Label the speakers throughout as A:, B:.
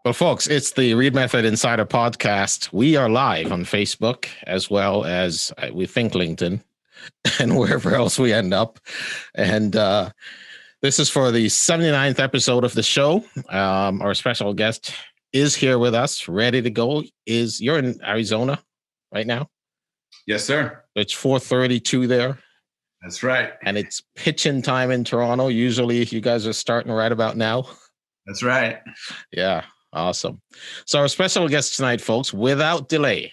A: Well, folks, it's the Reid Method Insider Podcast. We are live on Facebook as well as we think LinkedIn and wherever else we end up. And this is for the 79th episode of the show. Our special guest is here with us, ready to go. You're in Arizona right now?
B: Yes, sir.
A: It's 4:32 there.
B: That's right.
A: And it's pitching time in Toronto. Usually you guys are starting right about now.
B: That's right.
A: Yeah. Awesome. So our special guest tonight, folks, without delay,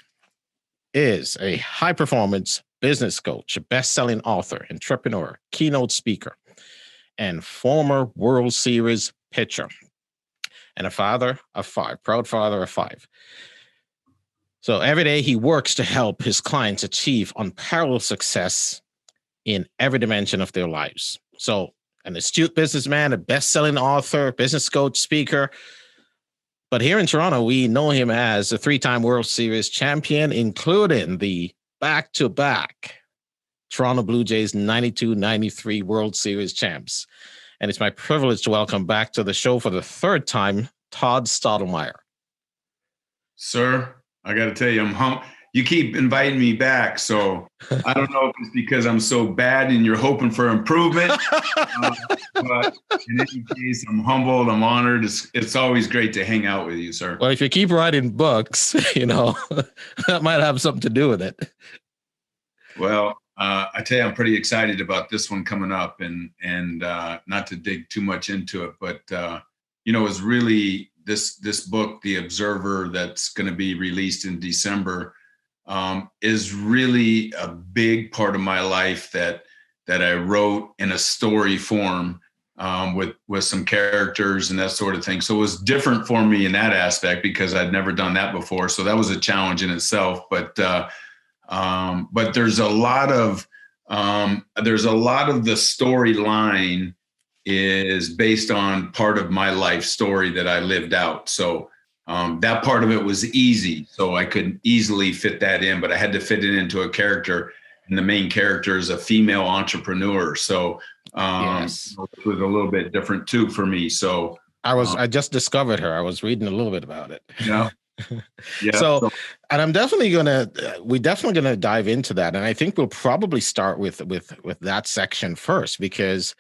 A: is a high-performance business coach, a best-selling author, entrepreneur, keynote speaker, and former World Series pitcher, and a father of five, proud father of five. So every day he works to help his clients achieve unparalleled success in every dimension of their lives. So an astute businessman, a best-selling author, business coach, speaker. But here in Toronto, we know him as a three-time World Series champion, including the back-to-back Toronto Blue Jays 92-93 World Series champs. And it's my privilege to welcome back to the show for the third time, Todd Stottlemyre.
B: Sir, I got to tell you, you keep inviting me back, so I don't know if it's because I'm so bad and you're hoping for improvement. But in any case, I'm humbled. I'm honored. It's always great to hang out with you, sir.
A: Well, if you keep writing books, that might have something to do with it.
B: Well, I tell you, I'm pretty excited about this one coming up, and not to dig too much into it, but it's really this book, The Observer, that's going to be released in December. Is really a big part of my life that I wrote in a story form with some characters and that sort of thing. So it was different for me in that aspect because I'd never done that before. So that was a challenge in itself. But there's a lot of the storyline is based on part of my life story that I lived out. So that part of it was easy, so I could easily fit that in, but I had to fit it into a character, and the main character is a female entrepreneur. So yes. It was a little bit different too for me. So
A: I just discovered her. I was reading a little bit about it.
B: Yeah. Yeah.
A: So, and we're definitely gonna dive into that, and I think we'll probably start with that section first, because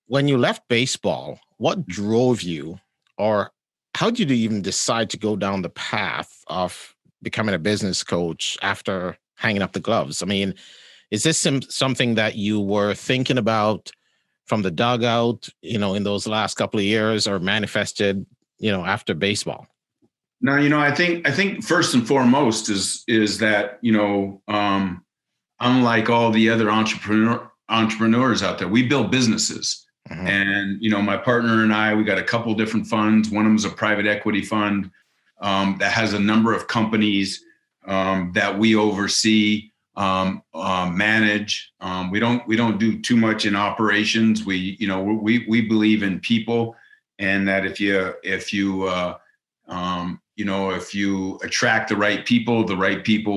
A: when you left baseball, what drove you, or how did you even decide to go down the path of becoming a business coach after hanging up the gloves? I mean, is this something that you were thinking about from the dugout, in those last couple of years, or manifested, after baseball?
B: No, I think first and foremost is that, unlike all the other entrepreneurs out there, we build businesses. Mm-hmm. And, my partner and I, we got a couple different funds. One of them is a private equity fund that has a number of companies that we oversee, manage. We don't do too much in operations. We believe in people, and that if you attract the right people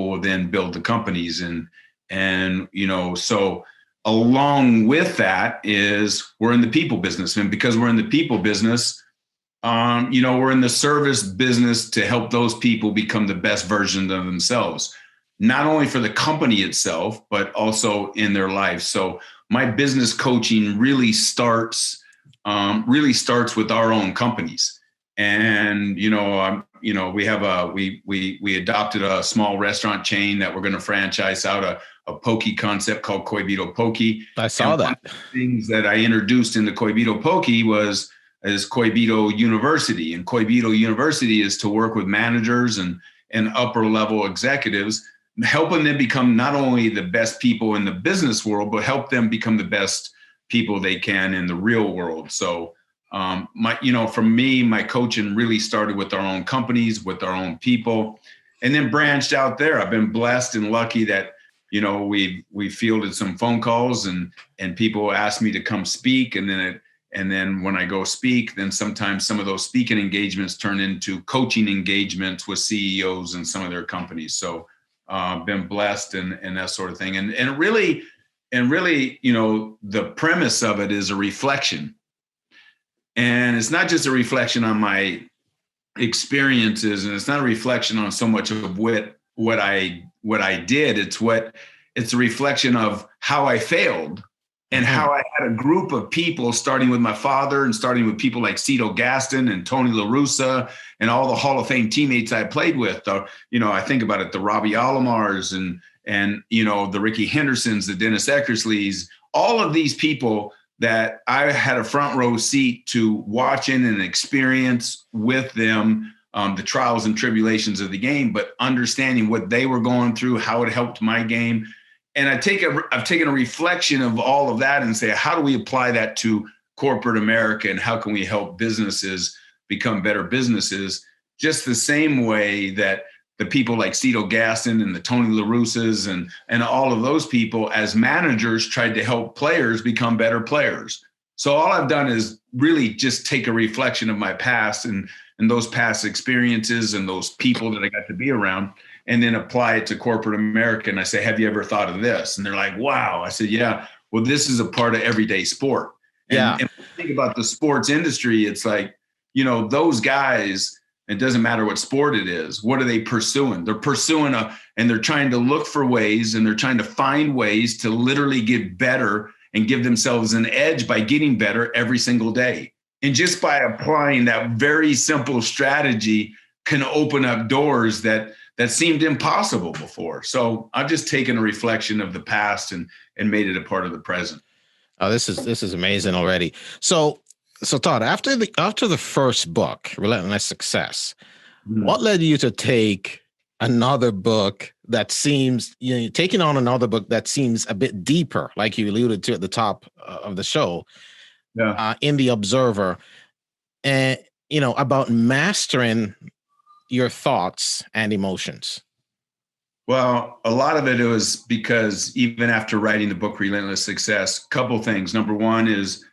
B: will then build the companies. And so along with that is we're in the people business. And because we're in the people business, we're in the service business to help those people become the best version of themselves, not only for the company itself, but also in their life. So my business coaching really starts with our own companies. And, we adopted a small restaurant chain that we're going to franchise out a poke concept called Coibito Poke.
A: I saw that.
B: One of the things that I introduced in the Coibito Poke is Coibito University. And Coibito University is to work with managers and upper level executives, helping them become not only the best people in the business world, but help them become the best people they can in the real world. So for me, my coaching really started with our own companies, with our own people, and then branched out there. I've been blessed and lucky that, we fielded some phone calls and people asked me to come speak. And then when I go speak, then sometimes some of those speaking engagements turn into coaching engagements with CEOs and some of their companies. So been blessed and that sort of thing. And really, the premise of it is a reflection. And it's not just a reflection on my experiences, and it's not a reflection on so much of what I did. It's a reflection of how I failed and how I had a group of people, starting with my father and starting with people like Cito Gaston and Tony La Russa and all the Hall of Fame teammates I played with. I think about it, the Robbie Alomars and the Ricky Hendersons, the Dennis Eckersleys, all of these people that I had a front row seat to watching and experience with them, the trials and tribulations of the game, but understanding what they were going through, how it helped my game. And I've taken a reflection of all of that and say, how do we apply that to corporate America, and how can we help businesses become better businesses? Just the same way that the people like Cito Gaston and the Tony La Russas and all of those people as managers tried to help players become better players. So all I've done is really just take a reflection of my past and those past experiences and those people that I got to be around, and then apply it to corporate America. And I say, have you ever thought of this? And they're like, wow. I said, yeah, well, this is a part of everyday sport. And when you think about the sports industry, it's like, those guys, it doesn't matter what sport it is. What are they pursuing? They're pursuing and they're trying to look for ways, and they're trying to find ways to literally get better and give themselves an edge by getting better every single day. And just by applying that very simple strategy can open up doors that seemed impossible before. So I've just taken a reflection of the past and made it a part of the present.
A: Oh, this is amazing already. So Todd, after the first book, Relentless Success, what led you to take another book that seems, taking on another book that seems a bit deeper, like you alluded to at the top of the show, in The Observer, and, about mastering your thoughts and emotions?
B: Well, a lot of it was because even after writing the book, Relentless Success, a couple things. Number one is,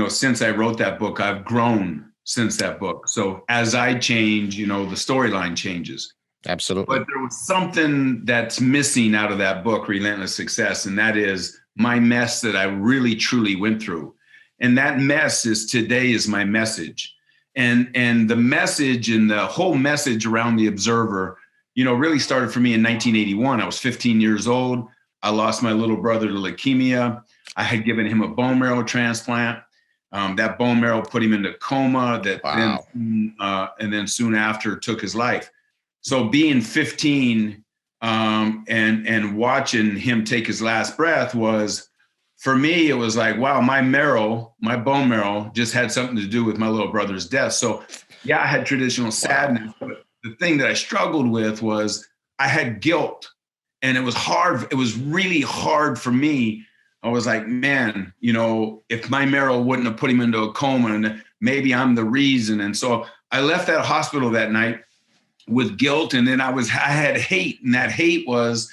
B: since I wrote that book, I've grown since that book. So as I change, the storyline changes.
A: Absolutely.
B: But there was something that's missing out of that book, Relentless Success, and that is my mess that I really, truly went through. And that mess today is my message. And the message and the whole message around The Observer, really started for me in 1981. I was 15 years old. I lost my little brother to leukemia. I had given him a bone marrow transplant. That bone marrow put him into a coma and then soon after took his life. So being 15 and watching him take his last breath was, for me, it was like, wow, my bone marrow just had something to do with my little brother's death. So I had traditional sadness, but the thing that I struggled with was I had guilt, and it was hard. It was really hard for me. I was like, man, if my marrow wouldn't have put him into a coma, and maybe I'm the reason. And so I left that hospital that night with guilt. And then I had hate, and that hate was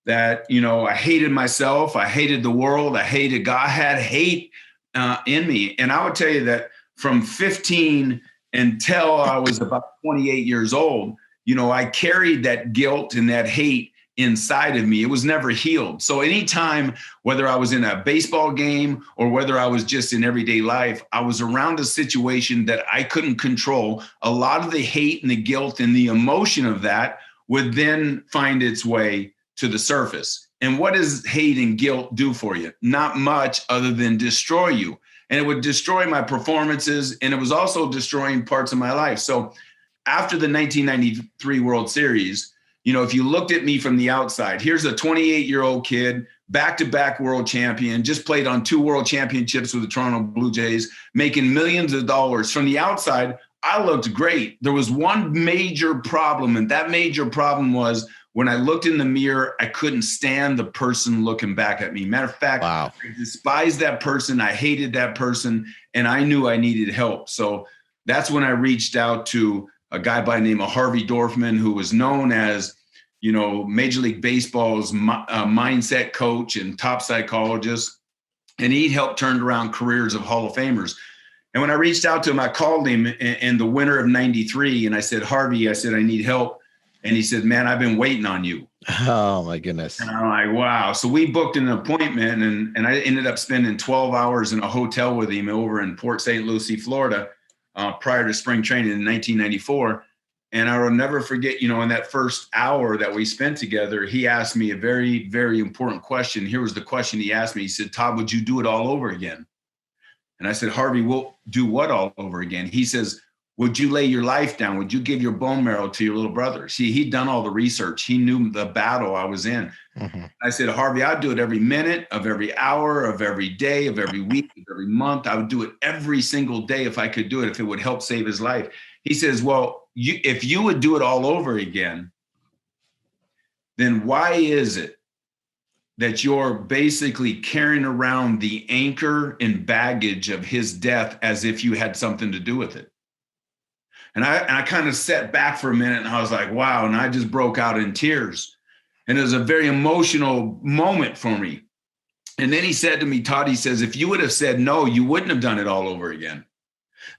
B: that, I hated myself. I hated the world. I hated God. I had hate in me. And I would tell you that from 15 until I was about 28 years old, I carried that guilt and that hate inside of me. It was never healed. So anytime, whether I was in a baseball game or whether I was just in everyday life, I was around a situation that I couldn't control. A lot of the hate and the guilt and the emotion of that would then find its way to the surface. And what does hate and guilt do for you? Not much, other than destroy you. And it would destroy my performances, and it was also destroying parts of my life. So after the 1993 World Series, if you looked at me from the outside, here's a 28-year-old kid, back-to-back world champion, just played on 2 world championships with the Toronto Blue Jays, making millions of dollars. From the outside, I looked great. There was one major problem, and that major problem was when I looked in the mirror, I couldn't stand the person looking back at me. Matter of fact, I despised that person. I hated that person, and I knew I needed help. So that's when I reached out to a guy by the name of Harvey Dorfman, who was known as, Major League Baseball's mindset coach and top psychologist. And he helped turn around careers of Hall of Famers. And when I reached out to him, I called him in the winter of 93. And I said, Harvey, I need help. And he said, man, I've been waiting on you.
A: Oh, my goodness.
B: And I'm like, wow. So we booked an appointment, and I ended up spending 12 hours in a hotel with him over in Port St. Lucie, Florida. prior to spring training in 1994. And I will never forget, in that first hour that we spent together, he asked me a very, very important question. Here was the question he asked me. He said, Todd, would you do it all over again? And I said, Harvey, we'll do what all over again? He says, would you lay your life down? Would you give your bone marrow to your little brother? See, he'd done all the research. He knew the battle I was in. Mm-hmm. I said, Harvey, I'd do it every minute of every hour of every day of every week of every month. I would do it every single day if I could do it, if it would help save his life. He says, well, if you would do it all over again, then why is it that you're basically carrying around the anchor and baggage of his death as if you had something to do with it? And I kind of sat back for a minute and I was like, wow. And I just broke out in tears. And it was a very emotional moment for me. And then he said to me, Todd, he says, if you would have said no, you wouldn't have done it all over again.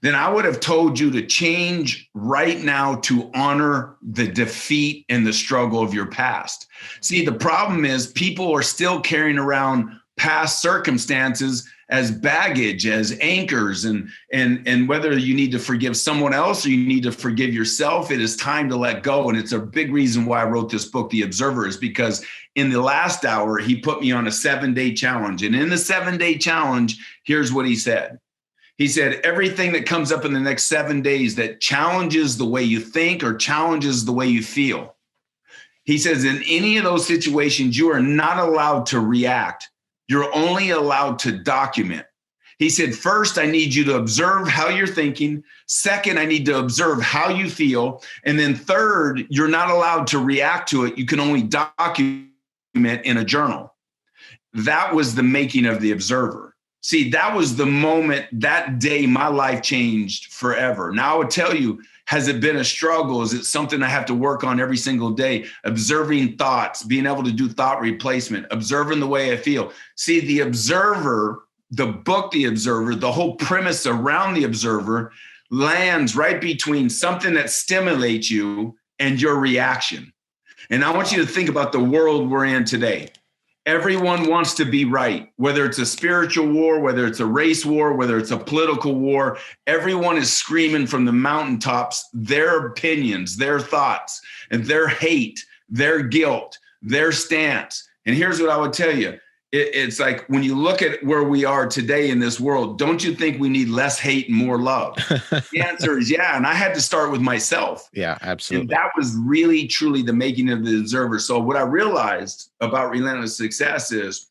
B: Then I would have told you to change right now to honor the defeat and the struggle of your past. See, the problem is people are still carrying around past circumstances as baggage, as anchors, and whether you need to forgive someone else or you need to forgive yourself, it is time to let go. And it's a big reason why I wrote this book, The Observer, is because in the last hour, he put me on a 7-day challenge. And in the 7-day challenge, here's what he said. He said, everything that comes up in the next 7 days that challenges the way you think or challenges the way you feel. He says, in any of those situations, you are not allowed to react. You're only allowed to document. He said, first, I need you to observe how you're thinking. Second, I need to observe how you feel. And then third, you're not allowed to react to it. You can only document in a journal. That was the making of The Observer. See, that was the moment, that day, my life changed forever. Now, I would tell you, has it been a struggle? Is it something I have to work on every single day? Observing thoughts, being able to do thought replacement, observing the way I feel. See, The Observer, the book, The Observer, the whole premise around The Observer lands right between something that stimulates you and your reaction. And I want you to think about the world we're in today. Everyone wants to be right, whether it's a spiritual war, whether it's a race war, whether it's a political war. Everyone is screaming from the mountaintops their opinions, their thoughts, and their hate, their guilt, their stance. And here's what I would tell you. It's like when you look at where we are today in this world, don't you think we need less hate and more love? The answer is yeah. And I had to start with myself.
A: Yeah, absolutely.
B: And that was really, truly the making of The Observer. So what I realized about Relentless Success is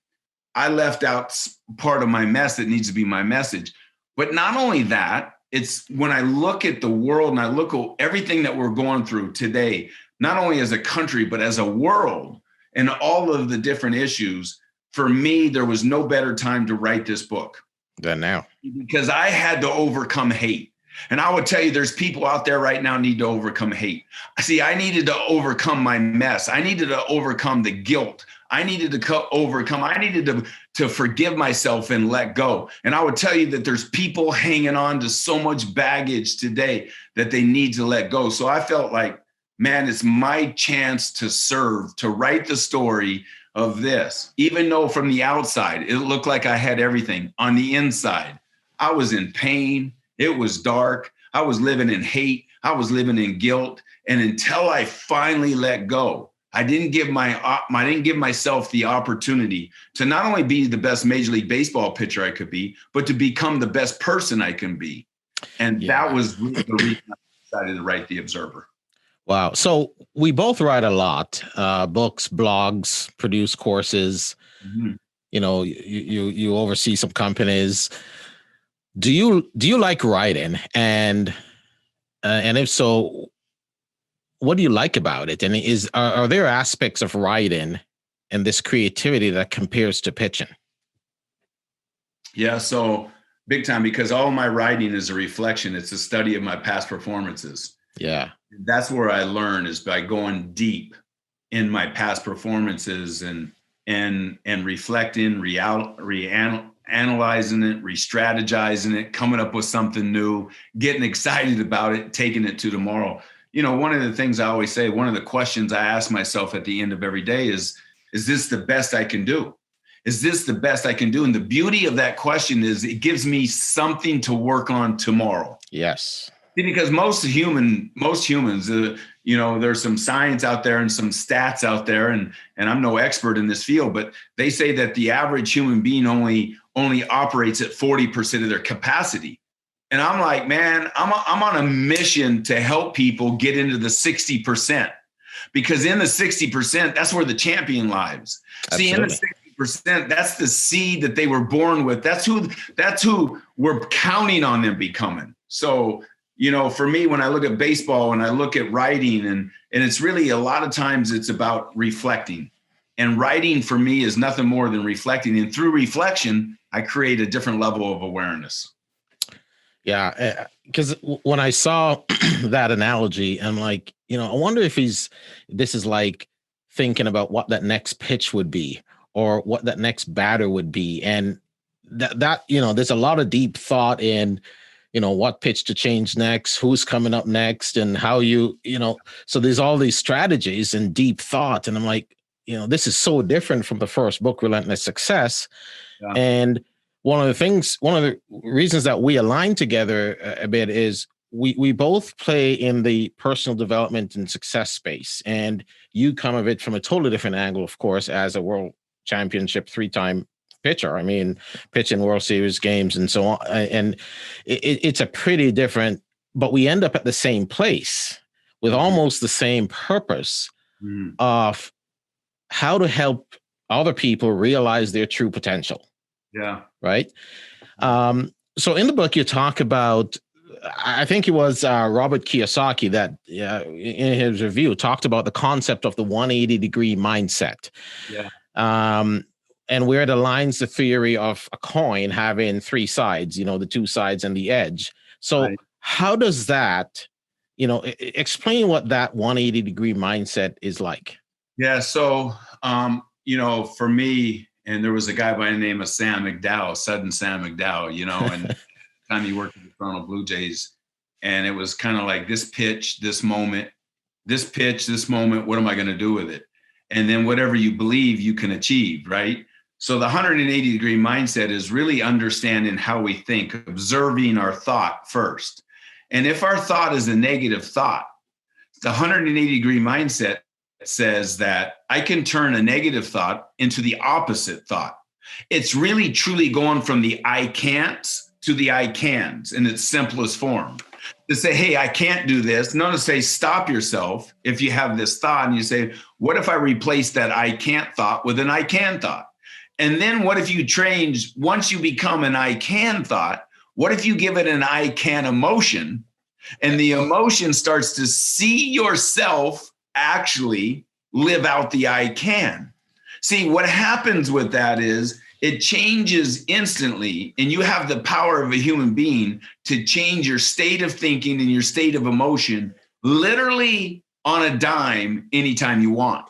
B: I left out part of my mess that needs to be my message. But not only that, it's when I look at the world and I look at everything that we're going through today, not only as a country, but as a world and all of the different issues. For me, there was no better time to write this book
A: than now,
B: because I had to overcome hate. And I would tell you, there's people out there right now need to overcome hate. See, I needed to overcome my mess. I needed to overcome the guilt. I needed to forgive myself and let go. And I would tell you that there's people hanging on to so much baggage today that they need to let go. So I felt like, man, it's my chance to serve, to write the story of this. Even though from the outside, it looked like I had everything. On the inside, I was in pain. It was dark. I was living in hate. I was living in guilt. And until I finally let go, I didn't give myself the opportunity to not only be the best Major League Baseball pitcher I could be, but to become the best person I can be. And that was really the reason I decided to write The Observer.
A: Wow. So we both write a lot, books, blogs, produce courses. Mm-hmm. You know, you oversee some companies. Do you like writing? And if so, what do you like about it? And are there aspects of writing and this creativity that compares to pitching?
B: Yeah, so big time, because all my writing is a reflection. It's a study of my past performances.
A: Yeah.
B: That's where I learn, is by going deep in my past performances and reflecting, analyzing it, re-strategizing it, coming up with something new, getting excited about it, taking it to tomorrow. You know, one of the things I always say, one of the questions I ask myself at the end of every day is this the best I can do? Is this the best I can do? And the beauty of that question is it gives me something to work on tomorrow.
A: Yes.
B: See, because most humans, there's some science out there and some stats out there, and I'm no expert in this field, but they say that the average human being only operates at 40% of their capacity. And I'm like, man, I'm on a mission to help people get into the 60%, because in the 60%, that's where the champion lies.
A: Absolutely.
B: See, in the 60%, that's the seed that they were born with. That's who we're counting on them becoming. So, for me, when I look at baseball and I look at writing, and it's really a lot of times it's about reflecting. And writing for me is nothing more than reflecting. And through reflection, I create a different level of awareness.
A: Yeah, because when I saw that analogy, I'm like, I wonder if this is like thinking about what that next pitch would be or what that next batter would be. And that there's a lot of deep thought in, what pitch to change next, who's coming up next, and how so there's all these strategies and deep thought. And I'm like, this is so different from the first book, Relentless Success. Yeah. And one of the reasons that we align together a bit is we both play in the personal development and success space. And you come of it from a totally different angle, of course, as a world championship 3-time pitcher. I mean, pitching World Series games and so on. And it's a pretty different, but we end up at the same place with almost the same purpose of how to help other people realize their true potential.
B: Yeah.
A: Right. So in the book, you talk about, I think it was Robert Kiyosaki that in his review talked about the concept of the 180-degree mindset.
B: Yeah.
A: And where it aligns the theory of a coin having 3 sides, the 2 sides and the edge. So How does that, explain what that 180-degree mindset is like?
B: Yeah. So, for me, and there was a guy by the name of Sam McDowell, Sudden Sam McDowell, and time he worked with the Toronto Blue Jays. And it was kind of like this pitch, this moment, what am I going to do with it? And then whatever you believe you can achieve, right? So the 180-degree mindset is really understanding how we think, observing our thought first. And if our thought is a negative thought, the 180-degree mindset says that I can turn a negative thought into the opposite thought. It's really truly going from the I can'ts to the I cans in its simplest form. To say, hey, I can't do this. Not to say stop yourself if you have this thought and you say, what if I replace that I can't thought with an I can thought? And then what if you change, once you become an I can thought, what if you give it an I can emotion, and the emotion starts to see yourself actually live out the I can? See, what happens with that is it changes instantly, and you have the power of a human being to change your state of thinking and your state of emotion literally on a dime anytime you want.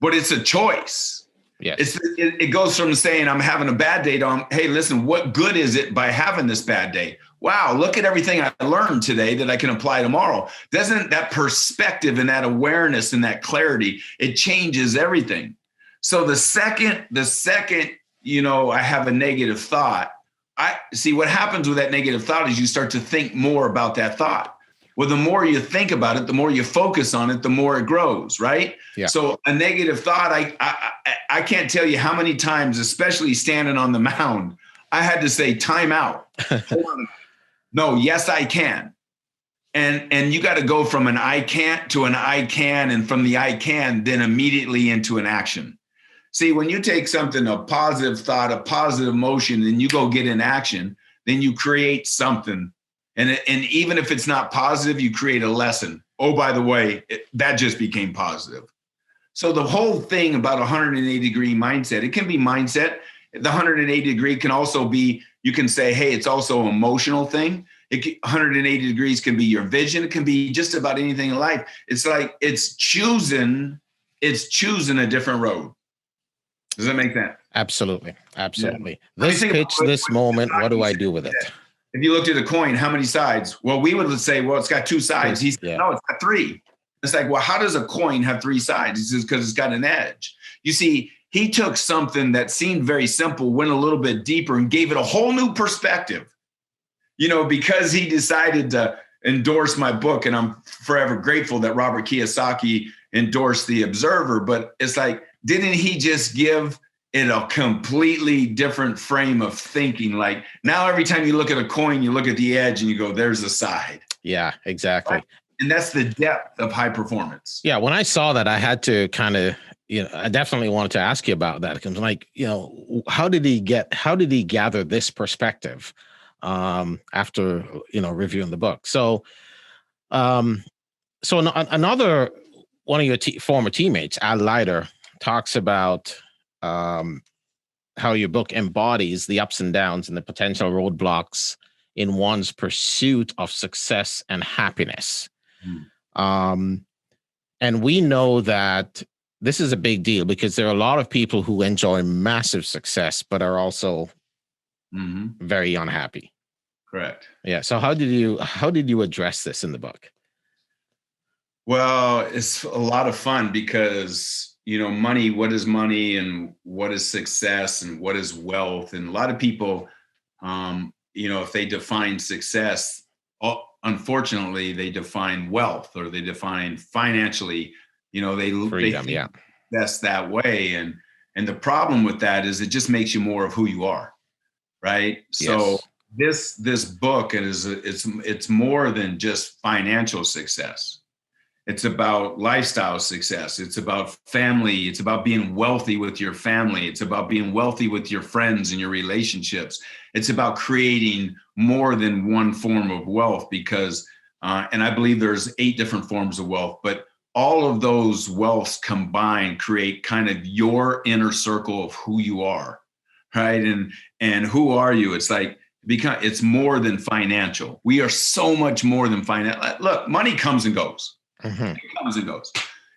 B: But it's a choice.
A: Yes.
B: It goes from saying I'm having a bad day to, hey, listen, what good is it by having this bad day? Wow, look at everything I learned today that I can apply tomorrow. Doesn't that perspective and that awareness and that clarity, it changes everything. So the second, I have a negative thought, I see what happens with that negative thought is you start to think more about that thought. Well, the more you think about it, the more you focus on it, the more it grows, right?
A: Yeah.
B: So a negative thought, I can't tell you how many times, especially standing on the mound, I had to say, time out. Hold on. No, yes, I can. And you got to go from an I can't to an I can, and from the I can, then immediately into an action. See, when you take something, a positive thought, a positive emotion, and you go get in action, then you create something. And even if it's not positive, you create a lesson. Oh, by the way, that just became positive. So the whole thing about 180-degree mindset, it can be mindset. The 180-degree can also be, you can say, hey, it's also an emotional thing. 180 degrees can be your vision. It can be just about anything in life. It's like it's choosing a different road. Does that make sense?
A: Absolutely. Absolutely.
B: Yeah.
A: This pitch, this moment, what do I do with it?
B: If you looked at a coin, how many sides? Well, we would say, well, it's got 2 sides. He said, no, it's got 3. It's like, well, how does a coin have 3 sides? He says, because it's got an edge. You see, he took something that seemed very simple, went a little bit deeper and gave it a whole new perspective, because he decided to endorse my book. And I'm forever grateful that Robert Kiyosaki endorsed The Observer. But it's like, didn't he just give it a completely different frame of thinking? Like now, every time you look at a coin, you look at the edge and you go, there's a side.
A: Yeah, exactly.
B: Right? And that's the depth of high performance.
A: Yeah. When I saw that, I had to kind of, I definitely wanted to ask you about that. Because like, how did he gather this perspective after, reviewing the book? So, another one of your former teammates, Al Leiter, talks about how your book embodies the ups and downs and the potential roadblocks in one's pursuit of success and happiness. And we know that this is a big deal because there are a lot of people who enjoy massive success, but are also very unhappy.
B: Correct.
A: Yeah. So how did you address this in the book?
B: Well, it's a lot of fun because, money, what is money and what is success and what is wealth? And a lot of people, if they define success, unfortunately, they define wealth or they define financially,
A: Freedom,
B: they that's that way. And the problem with that is it just makes you more of who you are. Right. So this book it's more than just financial success. It's about lifestyle success. It's about family. It's about being wealthy with your family. It's about being wealthy with your friends and your relationships. It's about creating more than one form of wealth because, and I believe there's 8 different forms of wealth, but all of those wealths combined create kind of your inner circle of who you are, right? And who are you? It's like, it's more than financial. We are so much more than financial. Look, money comes and goes. It comes and goes.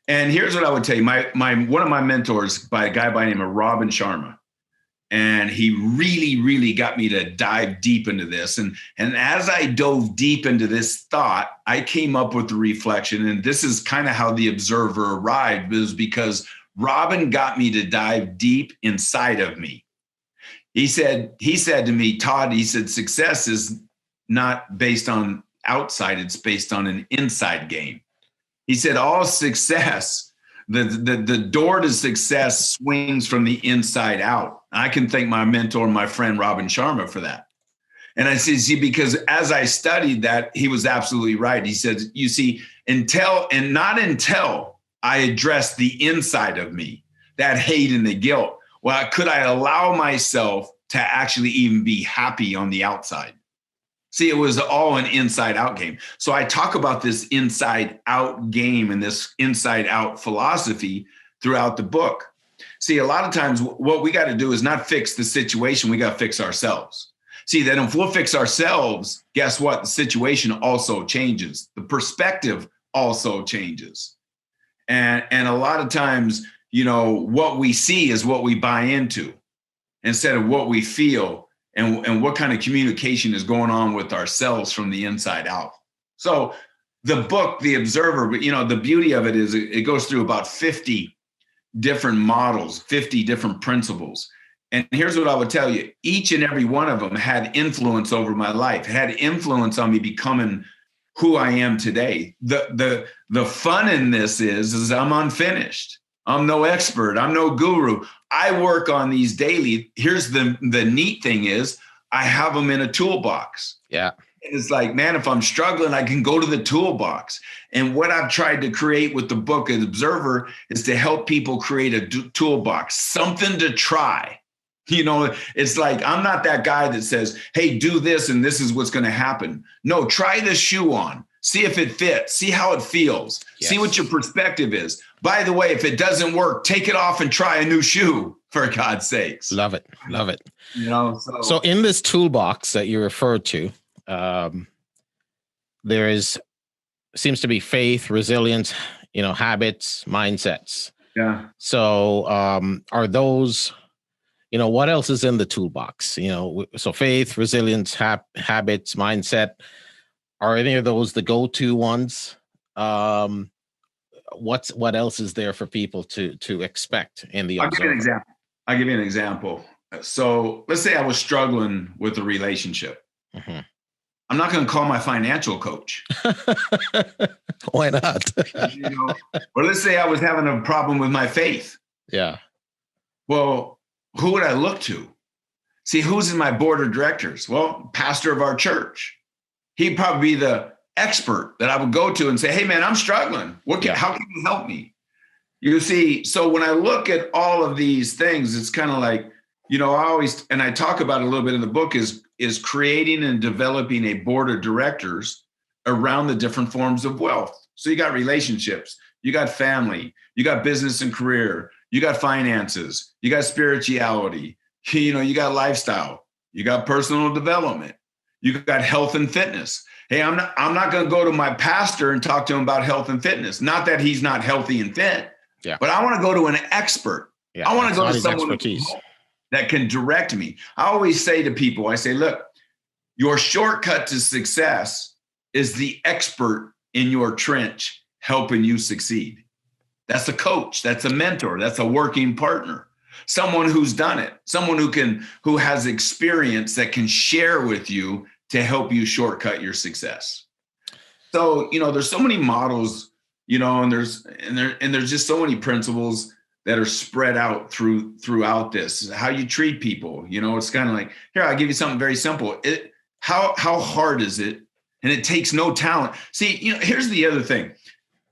B: And here's what I would tell you. One of my mentors, by a guy by the name of Robin Sharma, and he really, really got me to dive deep into this. And as I dove deep into this thought, I came up with the reflection. And this is kind of how The Observer arrived, was because Robin got me to dive deep inside of me. He said to me, Todd, he said, success is not based on outside, it's based on an inside game. He said, all success, the door to success swings from the inside out. I can thank my mentor, my friend, Robin Sharma, for that. And I said, see, because as I studied that, he was absolutely right. He said, you see, until I addressed the inside of me, that hate and the guilt, well, could I allow myself to actually even be happy on the outside? See, it was all an inside out game. So I talk about this inside out game and this inside out philosophy throughout the book. See, a lot of times what we got to do is not fix the situation. We got to fix ourselves. See, then if we'll fix ourselves, guess what? The situation also changes. The perspective also changes. And a lot of times, what we see is what we buy into instead of what we feel. And what kind of communication is going on with ourselves from the inside out. So the book, The Observer, the beauty of it is it goes through about 50 different models, 50 different principles. And here's what I would tell you. Each and every one of them had influence over my life, had influence on me becoming who I am today. The fun in this is I'm unfinished. I'm no expert. I'm no guru. I work on these daily. Here's the neat thing is I have them in a toolbox.
A: Yeah.
B: It's like, man, if I'm struggling, I can go to the toolbox. And what I've tried to create with the book, The Observer, is to help people create a toolbox, something to try. It's like, I'm not that guy that says, hey, do this and this is what's going to happen. No, try this shoe on. See if it fits. See how it feels. Yes. See what your perspective is. By the way, if it doesn't work, take it off and try a new shoe, for God's sakes.
A: Love it. Love it.
B: So
A: in this toolbox that you referred to, there seems to be faith, resilience, habits, mindsets.
B: Yeah.
A: So are those, what else is in the toolbox? So faith, resilience, habits, mindset. Are any of those the go-to ones? what else is there for people to expect in the
B: I'll give you an
A: Observer?
B: example. I'll give you an example. So let's say I was struggling with a relationship.
A: Mm-hmm.
B: I'm not going to call my financial coach.
A: Why not?
B: Or let's say I was having a problem with my faith.
A: Yeah.
B: Well, who would I look to? See, who's in my board of directors? Well, pastor of our church. He'd probably be the expert that I would go to and say, hey, man, I'm struggling. How can you help me? You see, so when I look at all of these things, it's kind of like, I talk about it a little bit in the book, is creating and developing a board of directors around the different forms of wealth. So you got relationships, you got family, you got business and career, you got finances, you got spirituality, you got lifestyle, you got personal development, you got health and fitness. Hey, I'm not going to go to my pastor and talk to him about health and fitness. Not that he's not healthy and fit, but I want to go to an expert.
A: Yeah,
B: I want to go to someone that can direct me. I always say to people, I say, look, your shortcut to success is the expert in your trench helping you succeed. That's a coach. That's a mentor. That's a working partner. Someone who's done it. Someone who has experience that can share with you to help you shortcut your success. So, there's so many models, and there's just so many principles that are spread out throughout this. How you treat people, it's kind of like, here, I'll give you something very simple. How hard is it? And it takes no talent. See, here's the other thing.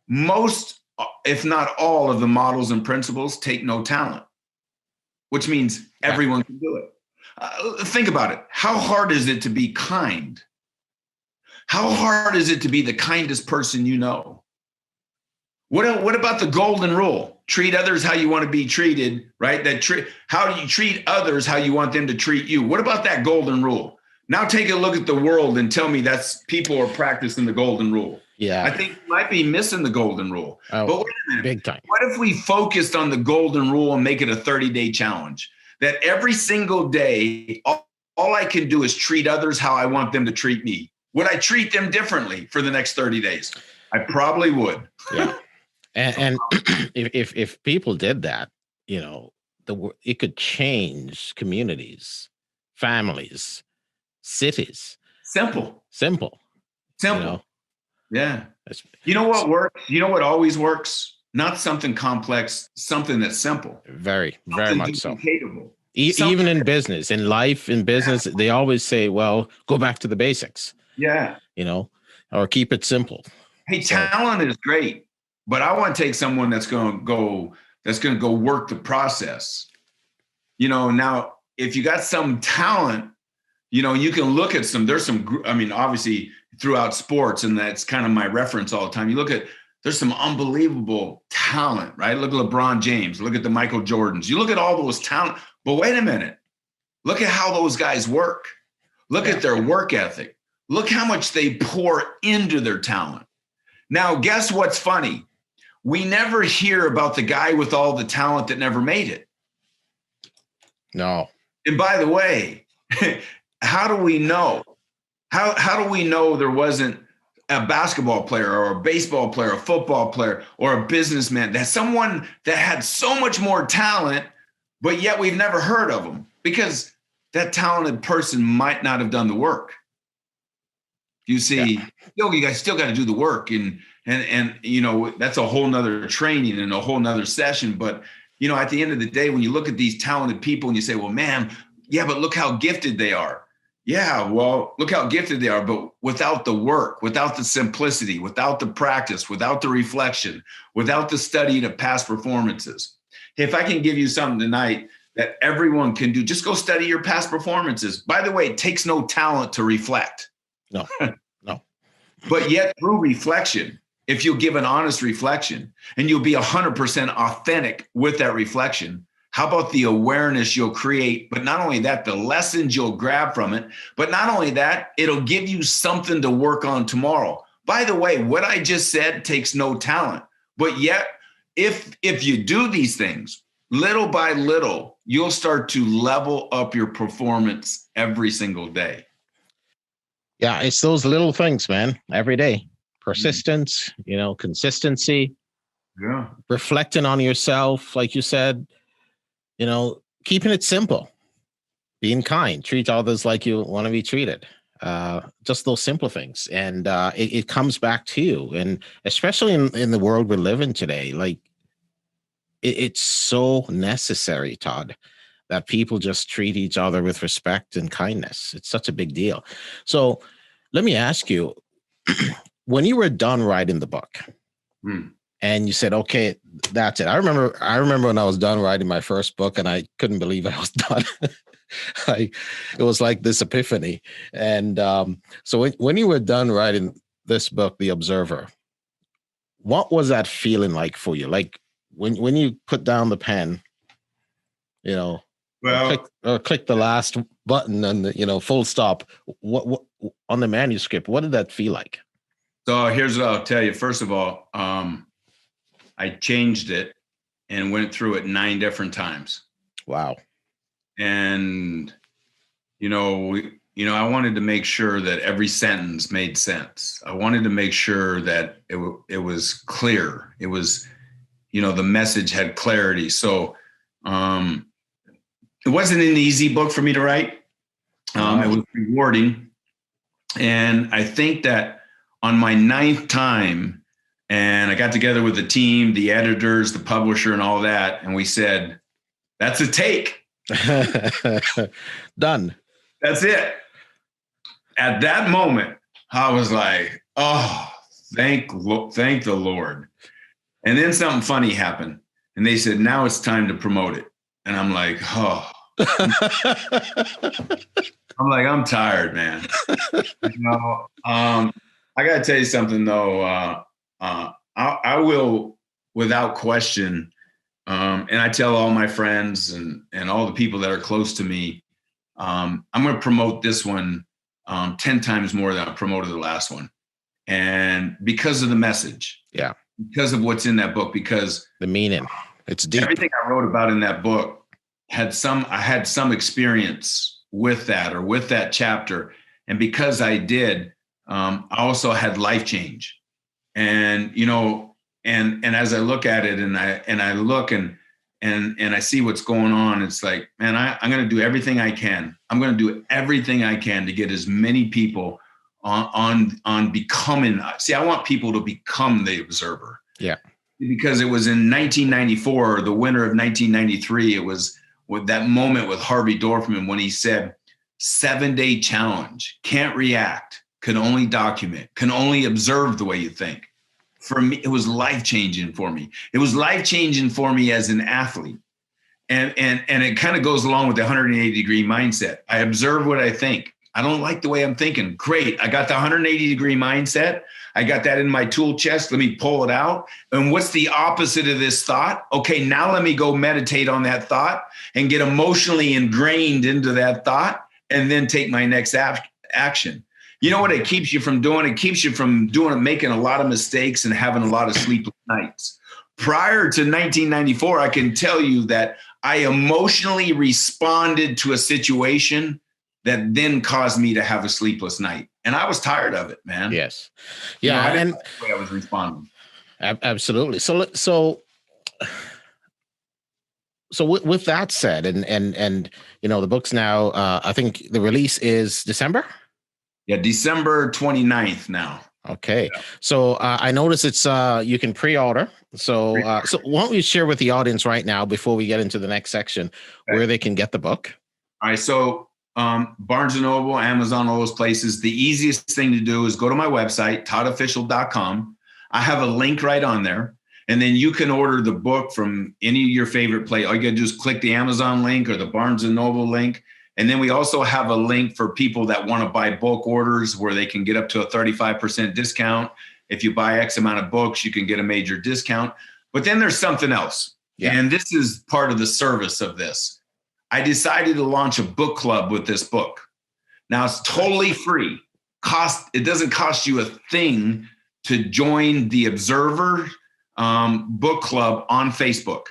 B: Most, if not all, of the models and principles take no talent, which means everyone can do it. Think about it. How hard is it to be kind? How hard is it to be the kindest person you know? What about the golden rule? Treat others how you want to be treated, right? How do you treat others how you want them to treat you? What about that golden rule? Now take a look at the world and tell me that's people are practicing the golden rule.
A: Yeah.
B: I think you might be missing the golden rule.
A: Oh,
B: but wait a minute.
A: Big time.
B: What if we focused on the golden rule and make it a 30-day challenge? That every single day, all I can do is treat others how I want them to treat me. Would I treat them differently for the next 30 days? I probably would.
A: Yeah. And if people did that, it could change communities, families, cities.
B: Simple. Yeah. You know what works? You know what always works? Not something complex, something that's simple.
A: Very, very much so.
B: Even
A: in business, in life, in business, they always say, well, go back to the basics.
B: Yeah.
A: Or keep it simple.
B: Hey, talent is great, but I want to take someone that's going to go work the process. Now, if you got some talent, you can look at there's some, obviously throughout sports, and that's kind of my reference all the time. There's some unbelievable talent, right? Look at LeBron James, look at the Michael Jordans. You look at all those talent, but wait a minute. Look at how those guys work. Look at their work ethic. Look how much they pour into their talent. Now, guess what's funny? We never hear about the guy with all the talent that never made it.
A: No.
B: And by the way, how do we know? How do we know there wasn't a basketball player or a baseball player, a football player, or a businessman, that someone that had so much more talent, but yet we've never heard of them? Because that talented person might not have done the work. You see, you guys still got to do the work, and that's a whole nother training and a whole nother session. But at the end of the day, when you look at these talented people and you say, well, man, yeah, but look how gifted they are. Yeah, well, look how gifted they are, but without the work, without the simplicity, without the practice, without the reflection, without the studying of past performances. If I can give you something tonight that everyone can do, just go study your past performances. By the way, it takes no talent to reflect.
A: No.
B: But yet through reflection, if you'll give an honest reflection and you'll be 100% authentic with that reflection, how about the awareness you'll create? But not only that, the lessons you'll grab from it, but not only that, it'll give you something to work on tomorrow. By the way, what I just said takes no talent, but yet if you do these things little by little, you'll start to level up your performance every single day.
A: Yeah, it's those little things, man, every day. Persistence, consistency,
B: Yeah.
A: reflecting on yourself, like you said, keeping it simple, being kind, treat others like you want to be treated. Just those simple things. And it comes back to you. And especially in the world we live in today, like it's so necessary, Todd, that people just treat each other with respect and kindness. It's such a big deal. So let me ask you, when you were done writing the book, and you said, okay, that's it. I remember when I was done writing my first book and I couldn't believe I was done. It was like this epiphany. And so when you were done writing this book, The Observer, what was that feeling like for you? Like when you put down the pen, click the last button and the, full stop, what on the manuscript, what did that feel like?
B: So here's what I'll tell you. First of all, I changed it and went through it 9 different times.
A: Wow.
B: And, I wanted to make sure that every sentence made sense. I wanted to make sure that it was clear. It was, the message had clarity. So it wasn't an easy book for me to write. It was rewarding. And I think that on my 9th time, and I got together with the team, the editors, the publisher, and all that. And we said, that's a take.
A: Done.
B: That's it. At that moment, I was like, oh, thank the Lord. And then something funny happened. And they said, now it's time to promote it. And I'm like, oh. I'm tired, man. I got to tell you something, though. I will, without question, and I tell all my friends and all the people that are close to me, I'm going to promote this one 10 times more than I promoted the last one. And because of the message.
A: Yeah.
B: Because of what's in that book, because
A: the meaning, it's deep.
B: Everything I wrote about in that book I had some experience with that or with that chapter. And because I did, I also had life change. And, and as I look at it and I look and I see what's going on, it's like, man, I'm going to do everything I can. I'm going to do everything I can to get as many people on becoming. See, I want people to become the observer.
A: Yeah.
B: Because it was in 1994, the winter of 1993, it was with that moment with Harvey Dorfman when he said, 7-day challenge, can't react, can only document, can only observe the way you think. For me, it was life-changing for me. It was life-changing for me as an athlete. And it kind of goes along with the 180-degree mindset. I observe what I think. I don't like the way I'm thinking. Great. I got the 180-degree mindset. I got that in my tool chest. Let me pull it out. And what's the opposite of this thought? Okay, now let me go meditate on that thought and get emotionally ingrained into that thought and then take my next action. You know what it keeps you from doing? It keeps you from making a lot of mistakes and having a lot of sleepless nights. Prior to 1994, I can tell you that I emotionally responded to a situation that then caused me to have a sleepless night. And I was tired of it, man.
A: Yes. Yeah.
B: I didn't like the way I was responding.
A: Absolutely. So with that said, and the book's now, I think the release is December?
B: Yeah, December 29th now.
A: Okay. Yeah. So I noticed it's you can pre-order. So why don't we share with the audience right now before we get into the next section where they can get the book?
B: All right. So Barnes & Noble, Amazon, all those places. The easiest thing to do is go to my website, toddofficial.com. I have a link right on there. And then you can order the book from any of your favorite place. All you got to do is click the Amazon link or the Barnes & Noble link. And then we also have a link for people that want to buy bulk orders where they can get up to a 35% discount. If you buy X amount of books, you can get a major discount. But then there's something else. Yeah. And this is part of the service of this. I decided to launch a book club with this book. Now it's totally free. It doesn't cost you a thing to join the Observer book club on Facebook.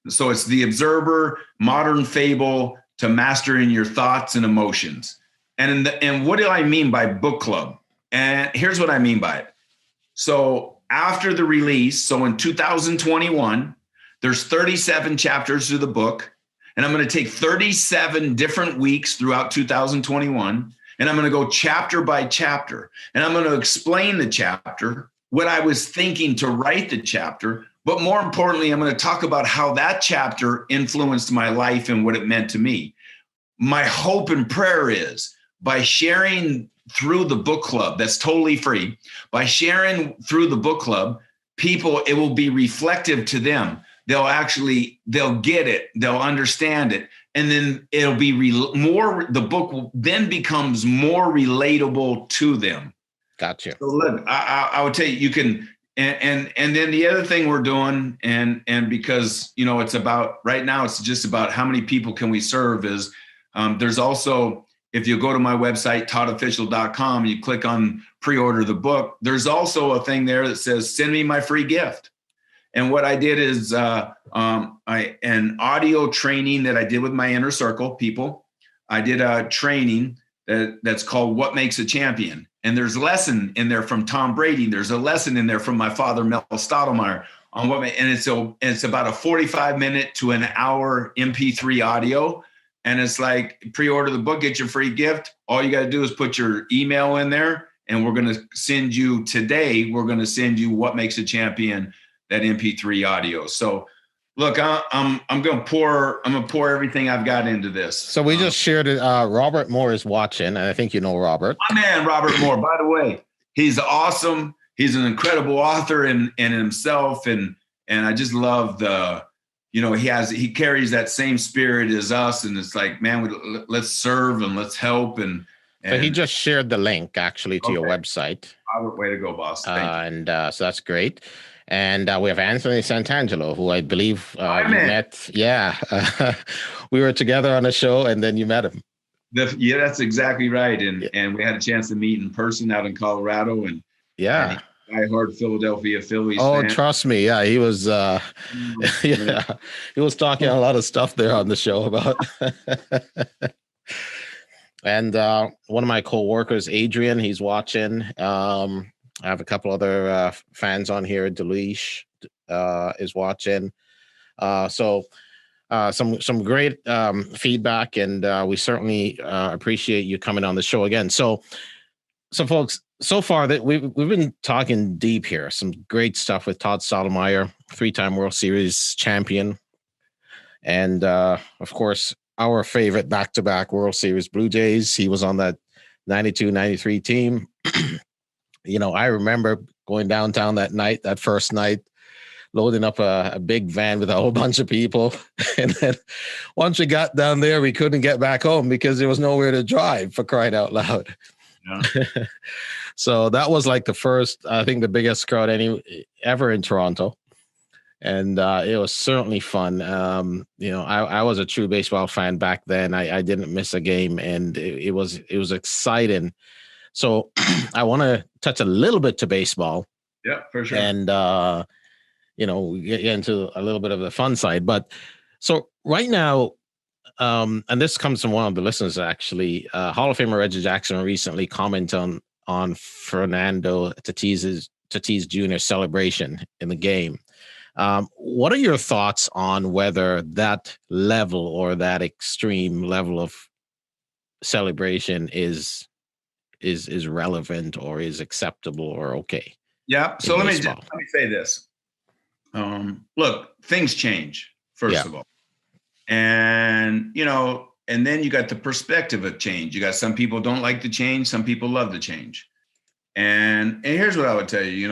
B: So it's the Observer, Modern Fable to Mastering Your Thoughts and Emotions. And what do I mean by book club? And here's what I mean by it. So after the release, so in 2021, there's 37 chapters to the book. And I'm going to take 37 different weeks throughout 2021. And I'm going to go chapter by chapter. And I'm going to explain the chapter, what I was thinking to write the chapter. But more importantly, I'm going to talk about how that chapter influenced my life and what it meant to me. My hope and prayer is by sharing through the book club, that's totally free, by sharing through the book club, people, it will be reflective to them. They'll get it, they'll understand it. And then it'll be the book then becomes more relatable to them.
A: Gotcha.
B: So look, I would tell you, you can, and then the other thing we're doing, and because, it's about, right now, it's just about how many people can we serve is, there's also, if you go to my website, toddofficial.com, you click on pre-order the book, there's also a thing there that says, send me my free gift. And what I did is an audio training that I did with my inner circle people. I did a training that's called What Makes a Champion. And there's a lesson in there from Tom Brady. There's a lesson in there from my father, Todd Stottlemyre, on and it's about a 45-minute to an hour MP3 audio. And it's like, pre-order the book, get your free gift. All you got to do is put your email in there, and we're going to send you today. We're going to send you What Makes a Champion, that MP3 audio. So look, I'm going to pour everything I've got into this.
A: So we just shared it. Robert Moore is watching, and I think you know Robert.
B: My man, Robert Moore, by the way, he's awesome. He's an incredible author in himself. And I just love he carries that same spirit as us. And it's like, man, let's serve and let's help. And
A: so he just shared the link actually to your website.
B: Robert, way to go, boss. Thank
A: you. So that's great. And we have Anthony Santangelo, who I believe you met. Yeah. We were together on a show, and then you met him.
B: Yeah, that's exactly right. And we had a chance to meet in person out in Colorado. And
A: yeah.
B: I heard Philadelphia Phillies.
A: Oh, fan. Trust me. Yeah, he was he was talking a lot of stuff there on the show about and one of my co-workers, Adrian, he's watching. I have a couple other fans on here. Delish is watching. So some great feedback, and we certainly appreciate you coming on the show again. So folks, so far that we've been talking deep here. Some great stuff with Todd Stottlemyre, 3-time World Series champion, and of course our favorite back-to-back World Series Blue Jays. He was on that 92-93 team. I remember going downtown that first night, loading up a big van with a whole bunch of people. And then once we got down there, we couldn't get back home because there was nowhere to drive, for crying out loud. Yeah. So that was like the biggest crowd ever in Toronto. And it was certainly fun. I was a true baseball fan back then. I didn't miss a game, and it was exciting. So I want to touch a little bit to baseball.
B: Yeah, for sure.
A: And, get into a little bit of the fun side. But so right now, and this comes from one of the listeners, actually, Hall of Famer Reggie Jackson recently commented on Fernando Tatis Jr. celebration in the game. What are your thoughts on whether that level or that extreme level of celebration is relevant or is acceptable or okay?
B: Yeah. So let me say this. Look, things change, first of all. And, and then you got the perspective of change. You got some people don't like the change. Some people love the change. And here's what I would tell you,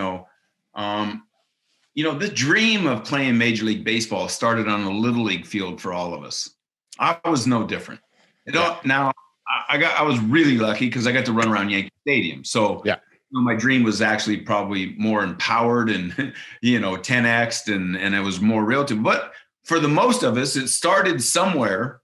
B: the dream of playing Major League Baseball started on a little league field for all of us. I was no different. Now I was really lucky because I got to run around Yankee Stadium. So my dream was actually probably more empowered and, 10x'd and it was more real to me. But for the most of us, it started somewhere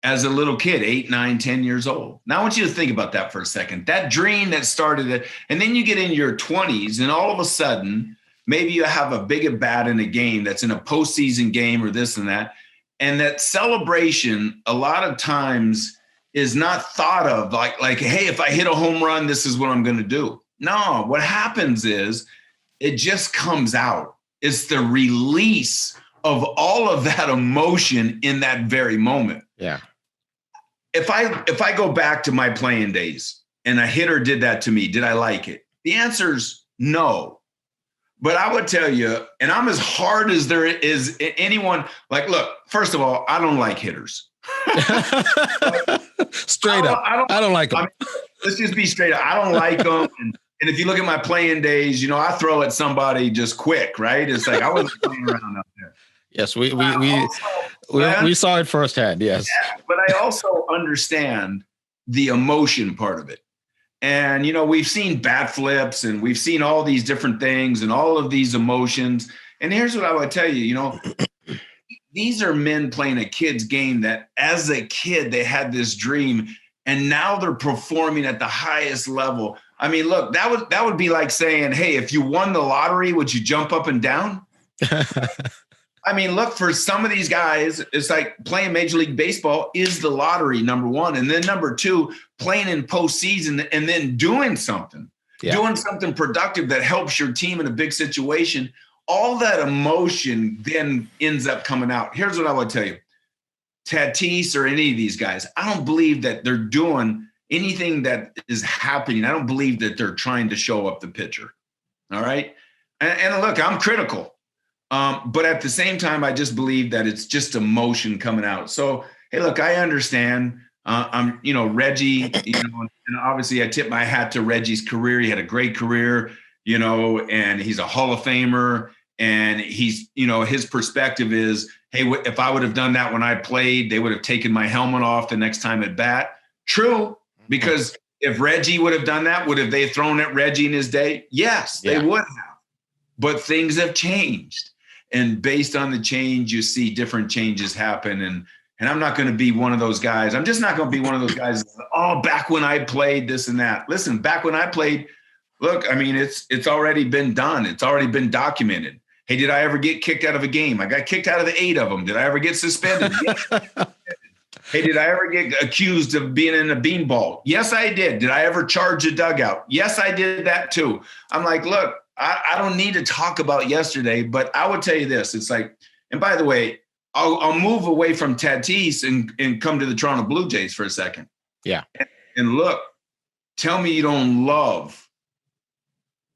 B: as a little kid, 8, 9, 10 years old. Now I want you to think about that for a second. That dream that started it. And then you get in your 20s and all of a sudden, maybe you have a big at bat in a game that's in a postseason game or this and that. And that celebration a lot of times is not thought of like, hey, if I hit a home run, this is what I'm going to do. No, what happens is it just comes out. It's the release of all of that emotion in that very moment.
A: Yeah.
B: If I go back to my playing days and a hitter did that to me, did I like it? The answer's no. But I would tell you, and I'm as hard as there is anyone, like, look, first of all, I don't like hitters.
A: Straight up. I don't like them.
B: Let's just be straight up. I don't like them. And if you look at my playing days, I throw at somebody just quick, right? It's like I wasn't playing around out there.
A: Yes, we saw it firsthand. Yes,
B: yeah, but I also understand the emotion part of it. And, we've seen bat flips and we've seen all these different things and all of these emotions. And here's what I would tell you, these are men playing a kid's game that as a kid, they had this dream and now they're performing at the highest level. I mean, look, that would be like saying, hey, if you won the lottery, would you jump up and down? I mean, look, for some of these guys, it's like playing Major League Baseball is the lottery, number one. And then number two, playing in postseason and then doing something productive that helps your team in a big situation. All that emotion then ends up coming out. Here's what I would tell you. Tatis or any of these guys, I don't believe that they're doing anything that is happening. I don't believe that they're trying to show up the pitcher. All right. And look, I'm critical. But at the same time, I just believe that it's just emotion coming out. So, hey, look, I understand. I'm, Reggie, and obviously I tip my hat to Reggie's career. He had a great career, and he's a Hall of Famer. And he's, his perspective is, hey, if I would have done that when I played, they would have taken my helmet off the next time at bat. True, because if Reggie would have done that, would have they thrown at Reggie in his day? Yes, they would have. But things have changed. And based on the change, you see different changes happen. And I'm not going to be one of those guys. I'm just not going to be one of those guys. Back when I played this and that. Listen, back when I played, look, I mean, it's already been done. It's already been documented. Hey, did I ever get kicked out of a game? I got kicked out of the 8 of them. Did I ever get suspended? Yes. Hey, did I ever get accused of being in a beanball? Yes, I did. Did I ever charge a dugout? Yes, I did that too. I'm like, look, I don't need to talk about yesterday, but I would tell you this. It's like, and by the way, I'll move away from Tatis and come to the Toronto Blue Jays for a second.
A: Yeah.
B: And look, tell me you don't love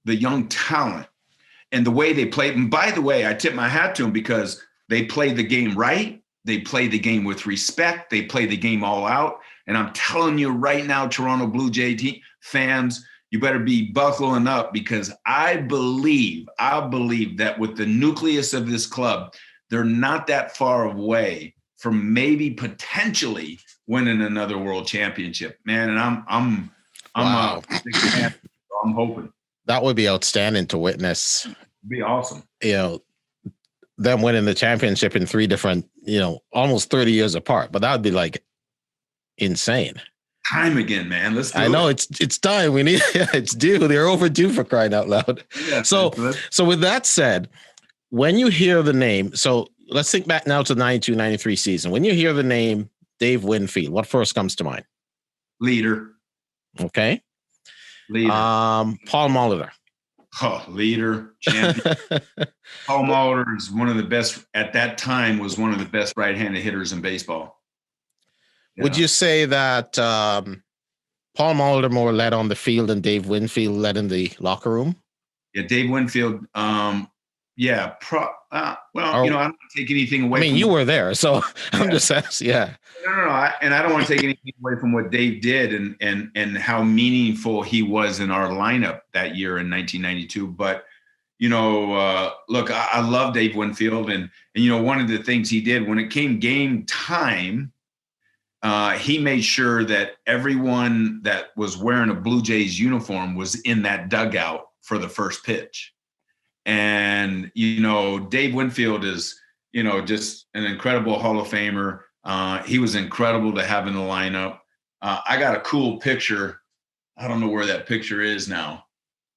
B: the young talent and the way they play. And by the way, I tip my hat to them because they play the game right. They play the game with respect. They play the game all out. And I'm telling you right now, Toronto Blue Jay fans, you better be buckling up because I believe that with the nucleus of this club, they're not that far away from maybe potentially winning another world championship, man. And I'm
A: wow.
B: a big fan. I'm hoping
A: that would be outstanding to witness.
B: It'd be awesome.
A: Them winning the championship in 3 different, almost 30 years apart. But that would be like insane.
B: Time again, man. Let's do it.
A: I know it's time. We need it's due. They're overdue for crying out loud.
B: Yeah,
A: so with that said, when you hear the name, so let's think back now to the 92-93 season. When you hear the name Dave Winfield, what first comes to mind?
B: Leader.
A: Okay.
B: Leader.
A: Paul Molitor.
B: Oh, leader, champion. Paul Molitor is one of the best at that time. Was one of the best right-handed hitters in baseball.
A: Would you say that Paul Molitor more led on the field than Dave Winfield led in the locker room?
B: Yeah, Dave Winfield. I don't take anything away.
A: I mean, you were there, so I'm just asking. Yeah.
B: No. I don't want to take anything away from what Dave did and how meaningful he was in our lineup that year in 1992. But look, I love Dave Winfield, and one of the things he did when it came game time. He made sure that everyone that was wearing a Blue Jays uniform was in that dugout for the first pitch. And, Dave Winfield is, just an incredible Hall of Famer. He was incredible to have in the lineup. I got a cool picture. I don't know where that picture is now.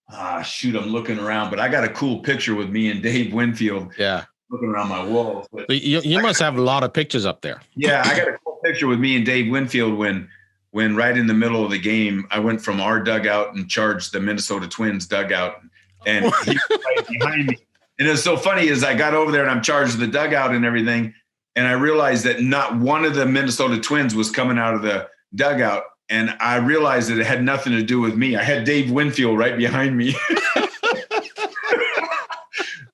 B: I'm looking around, but I got a cool picture with me and Dave Winfield.
A: Yeah.
B: Looking around my walls. But
A: you must have a lot of pictures up there.
B: Yeah, I got a cool picture with me and Dave Winfield when right in the middle of the game, I went from our dugout and charged the Minnesota Twins dugout. and he was right behind me. And it's so funny is I got over there and I'm charged with the dugout and everything. And I realized that not one of the Minnesota Twins was coming out of the dugout. And I realized that it had nothing to do with me. I had Dave Winfield right behind me.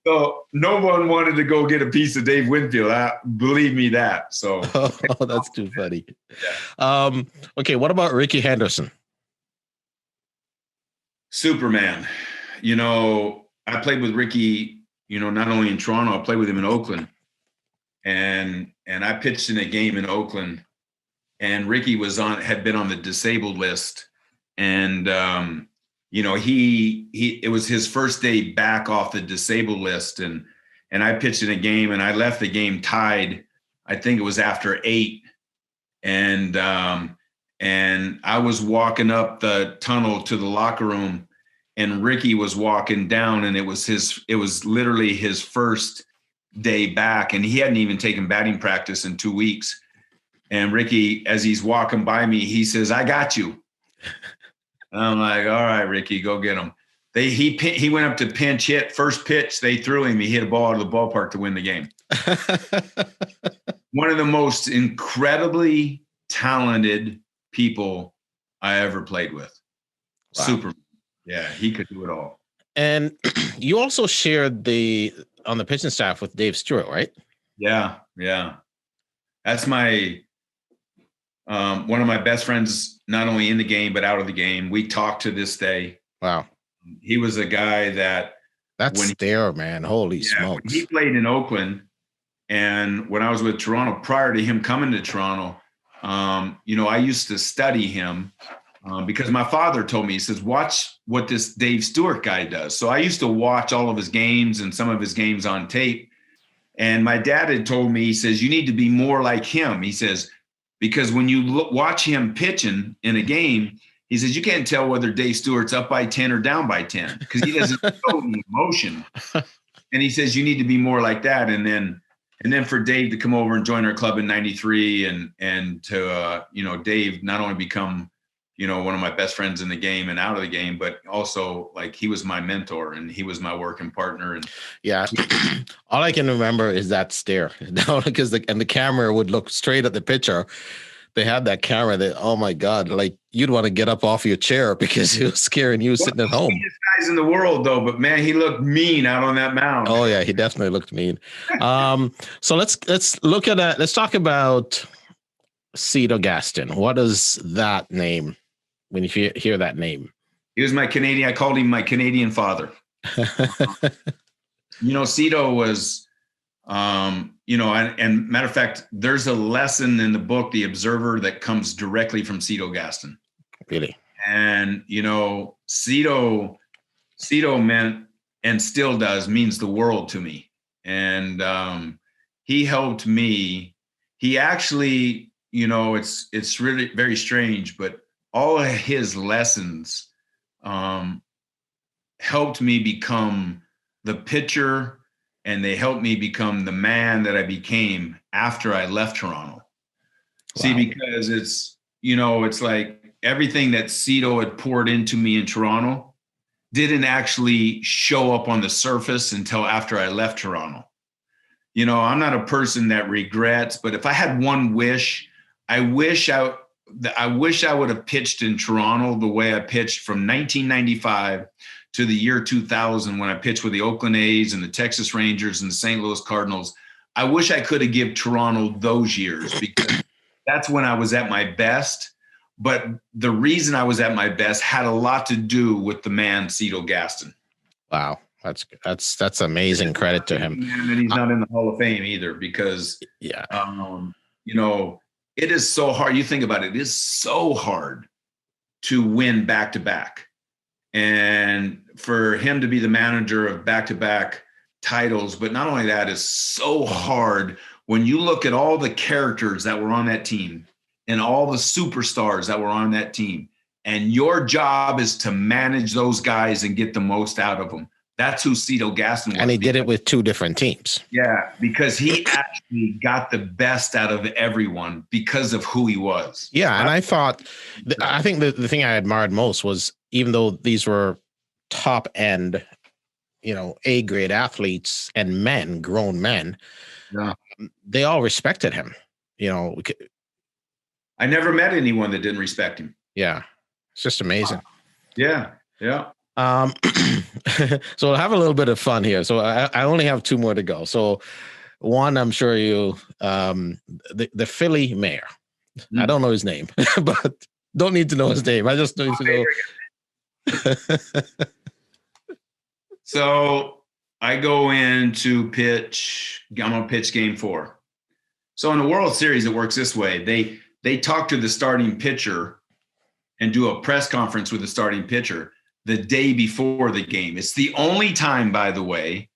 B: So no one wanted to go get a piece of Dave Winfield. Believe me that. So
A: oh, that's too funny. Yeah. Okay, what about Ricky Henderson?
B: Superman. I played with Ricky, not only in Toronto, I played with him in Oakland. And I pitched in a game in Oakland, and Ricky had been on the disabled list. And it was his first day back off the disabled list. And I pitched in a game, and I left the game tied. I think it was after 8. And I was walking up the tunnel to the locker room, and Ricky was walking down, and it was literally his first day back, and he hadn't even taken batting practice in 2 weeks. And Ricky, as he's walking by me, he says, "I got you." And I'm like, "All right, Ricky, go get him." He went up to pinch hit. First pitch they threw him, he hit a ball out of the ballpark to win the game. One of the most incredibly talented people I ever played with. Wow. Super. Yeah, he could do it all.
A: And you also shared on the pitching staff with Dave Stewart, right?
B: Yeah. That's my one of my best friends, not only in the game but out of the game. We talk to this day.
A: Wow.
B: He was a guy that's
A: man. Holy smokes.
B: He played in Oakland, and when I was with Toronto, prior to him coming to Toronto, I used to study him. Because my father told me, he says, "Watch what this Dave Stewart guy does." So I used to watch all of his games and some of his games on tape. And my dad had told me, he says, "You need to be more like him." He says, because when you watch him pitching in a game, he says, you can't tell whether Dave Stewart's up by 10 or down by 10 because he doesn't show any emotion. And he says, you need to be more like that. And then for Dave to come over and join our club in 93 and to, Dave not only become, one of my best friends in the game and out of the game, but also like he was my mentor and he was my working partner. And
A: yeah, all I can remember is that stare because the camera would look straight at the pitcher. They had that camera that, oh my God, like you'd want to get up off your chair because it was scaring you sitting at home.
B: He's the guys in the world though, but man, he looked mean out on that mound.
A: Oh yeah, he definitely looked mean. So let's look at that. Let's talk about Cito Gaston. What is that name? When you hear that name,
B: he was my Canadian. I called him my Canadian father. Cito was, and matter of fact, there's a lesson in the book, The Observer, that comes directly from Cito Gaston.
A: Really?
B: And, Cito meant, and still does, means the world to me. And he helped me. He actually, it's really very strange, but all of his lessons helped me become the pitcher, and they helped me become the man that I became after I left Toronto. Wow. See, because it's like everything that Cito had poured into me in Toronto didn't actually show up on the surface until after I left Toronto. I'm not a person that regrets, but if I had one wish, I wish I would have pitched in Toronto the way I pitched from 1995 to the year 2000 when I pitched with the Oakland A's and the Texas Rangers and the St. Louis Cardinals. I wish I could have given Toronto those years because that's when I was at my best. But the reason I was at my best had a lot to do with the man, Cito Gaston.
A: Wow. That's amazing credit to him.
B: And he's not in the Hall of Fame either because, it is so hard. You think about it, it is so hard to win back-to-back. And for him to be the manager of back-to-back titles, but not only that, is so hard when you look at all the characters that were on that team and all the superstars that were on that team. And your job is to manage those guys and get the most out of them. That's who Cito Gaston was.
A: And he did it with 2 different teams.
B: Yeah, because he actually got the best out of everyone because of who he was.
A: Yeah, and I think the thing I admired most was even though these were top end A grade athletes and men, grown men, they all respected him.
B: I never met anyone that didn't respect him.
A: Yeah. It's just amazing.
B: Yeah.
A: So we'll have a little bit of fun here. So I only have two more to go. So one, I'm sure the Philly mayor. I don't know his name, but don't need to know his name. I just need to know.
B: So I go in to pitch. I'm going to pitch game 4. So in the World Series, it works this way. They talk to the starting pitcher and do a press conference with the starting pitcher the day before the game. It's the only time, by the way,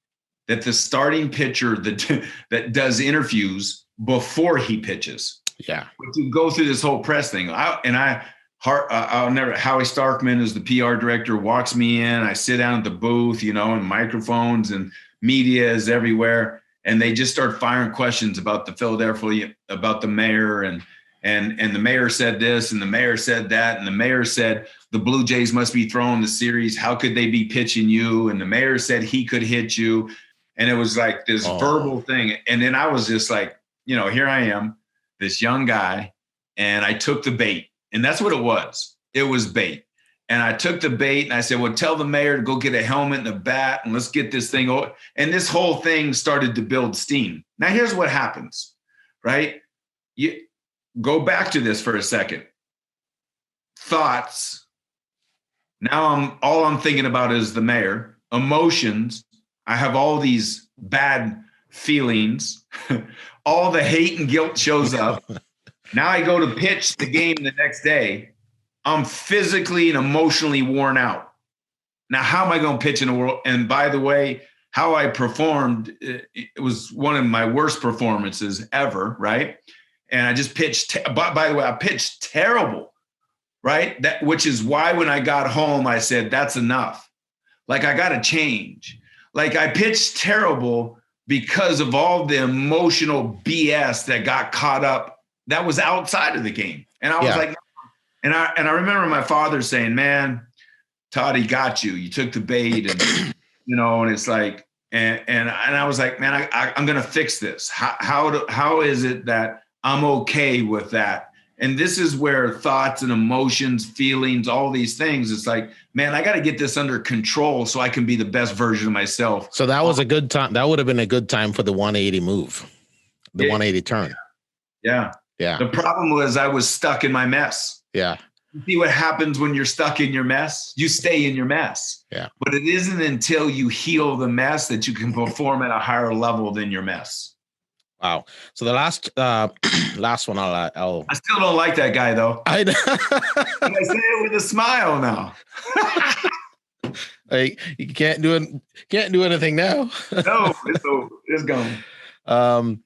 B: that the starting pitcher that does interviews before he pitches.
A: Yeah.
B: To go through this whole press thing. I'll never, Howie Starkman is the PR director, walks me in. I sit down at the booth, and microphones and media is everywhere. And they just start firing questions about the Philadelphia, about the mayor and the mayor said this and the mayor said that. And the mayor said, the Blue Jays must be throwing the series. How could they be pitching you? And the mayor said he could hit you. And it was like this verbal thing. And then I was just like, here I am, this young guy, and I took the bait. And that's what it was. It was bait. And I took the bait and I said, well, tell the mayor to go get a helmet and a bat and let's get this thing over. And this whole thing started to build steam. Now, here's what happens, right? You go back to this for a second. Thoughts. Now all I'm thinking about is the mayor. Emotions. I have all these bad feelings. All the hate and guilt shows up. Now I go to pitch the game the next day. I'm physically and emotionally worn out. Now, how am I going to pitch in the world? And by the way, how I performed, it was one of my worst performances ever, right? And I just pitched. By the way, I pitched terrible, right? Which is why when I got home, I said, that's enough. Like, I got to change. Like, I pitched terrible because of all the emotional BS that got caught up that was outside of the game. And I was like, and I remember my father saying, man, Todd, he got you. You took the bait and, and it's like, and I was like, man, I'm going to fix this. How is it that I'm okay with that? And this is where thoughts and emotions, feelings, all these things, it's like, man, I got to get this under control so I can be the best version of myself.
A: So that was a good time. That would have been a good time for the 180 move, the 180 turn.
B: Yeah. The problem was I was stuck in my mess.
A: Yeah.
B: You see what happens when you're stuck in your mess? You stay in your mess.
A: Yeah.
B: But it isn't until you heal the mess that you can perform at a higher level than your mess.
A: Wow. So the last one, I'll.
B: I still don't like that guy though. I say it with a smile now.
A: Like, you can't do anything now.
B: No, it's over. It's gone.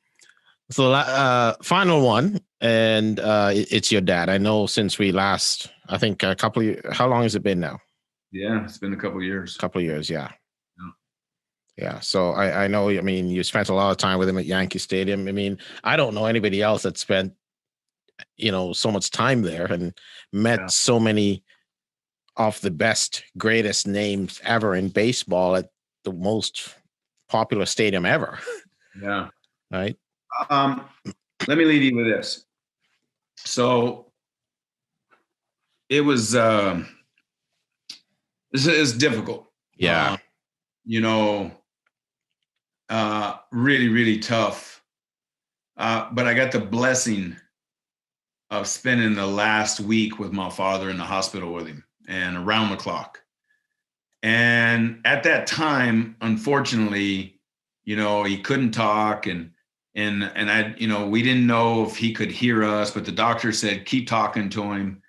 A: So final one, and it's your dad. I know since we last, I think a couple of years, how long has it been now?
B: Yeah, it's been a couple of years.
A: Yeah. Yeah. So I know, I mean, you spent a lot of time with him at Yankee Stadium. I mean, I don't know anybody else that spent, so much time there and met so many of the best, greatest names ever in baseball at the most popular stadium ever.
B: Yeah.
A: Right.
B: Let me leave you with this. So it was, this is difficult.
A: Yeah.
B: Really, really tough. But I got the blessing of spending the last week with my father in the hospital with him and around the clock. And at that time, unfortunately, he couldn't talk and I, we didn't know if he could hear us, but the doctor said, keep talking to him.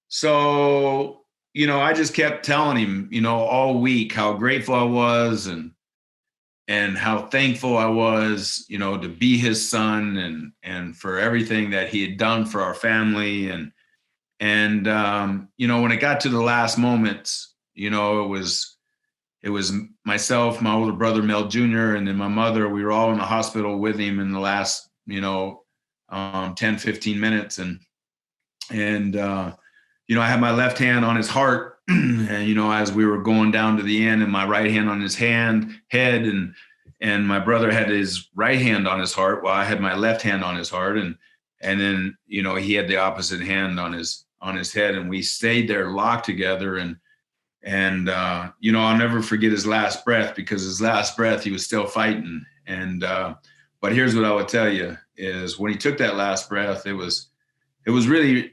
B: So, I just kept telling him, all week how grateful I was and how thankful I was, to be his son and for everything that he had done for our family. And when it got to the last moments, it was myself, my older brother, Mel Jr., and then my mother. We were all in the hospital with him in the last, 10, 15 minutes. And I had my left hand on his heart, and as we were going down to the end, and my right hand on his head, and my brother had his right hand on his heart while I had my left hand on his heart, and then he had the opposite hand on his head, and we stayed there locked together, and I'll never forget his last breath, because his last breath he was still fighting, and but here's what I would tell you is when he took that last breath, it was really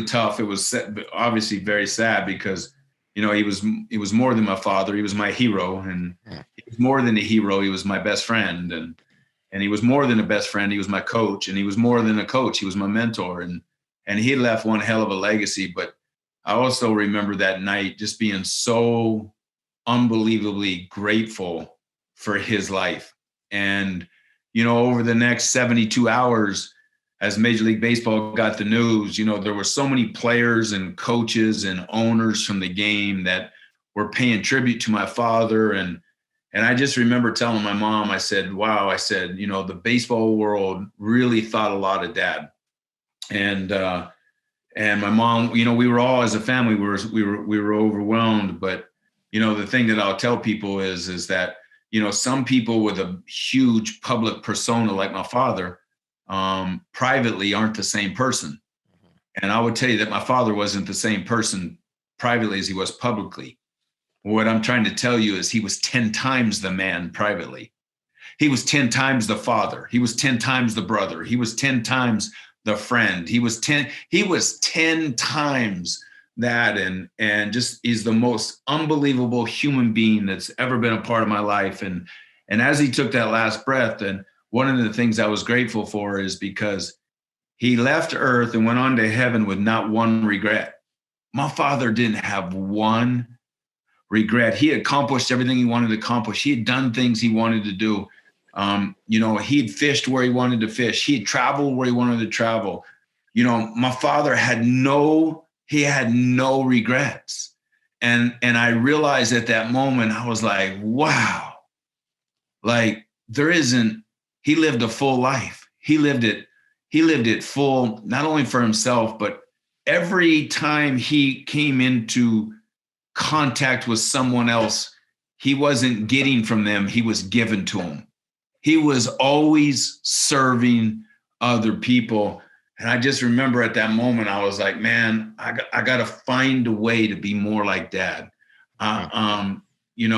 B: tough. It was obviously very sad, because he was more than my father. He was my hero, and he was more than a hero. He was my best friend, and he was more than a best friend. He was my coach, and he was more than a coach. He was my mentor, and he left one hell of a legacy. But I also remember that night just being so unbelievably grateful for his life. And over the next 72 hours, as Major League Baseball got the news, there were so many players and coaches and owners from the game that were paying tribute to my father. And I just remember telling my mom, I said, wow, the baseball world really thought a lot of Dad. And my mom, we were all, as a family, we were overwhelmed. But, the thing that I'll tell people is that, some people with a huge public persona like my father, privately aren't the same person. And I would tell you that my father wasn't the same person privately as he was publicly. What I'm trying to tell you is he was 10 times the man privately. He was 10 times the father. He was 10 times the brother. He was 10 times the friend. He was 10 times that. And just is the most unbelievable human being that's ever been a part of my life. And as he took that last breath, and one of the things I was grateful for is because he left earth and went on to heaven with not one regret. My father didn't have one regret. He accomplished everything he wanted to accomplish. He had done things he wanted to do. He had fished where he wanted to fish. He had traveled where he wanted to travel. My father had no regrets. And I realized at that moment, I was like, wow, like he lived a full life. He lived it full, not only for himself, but every time he came into contact with someone else, he wasn't getting from them, he was given to them. He was always serving other people. And I just remember at that moment, I was like, man, I got to find a way to be more like Dad. He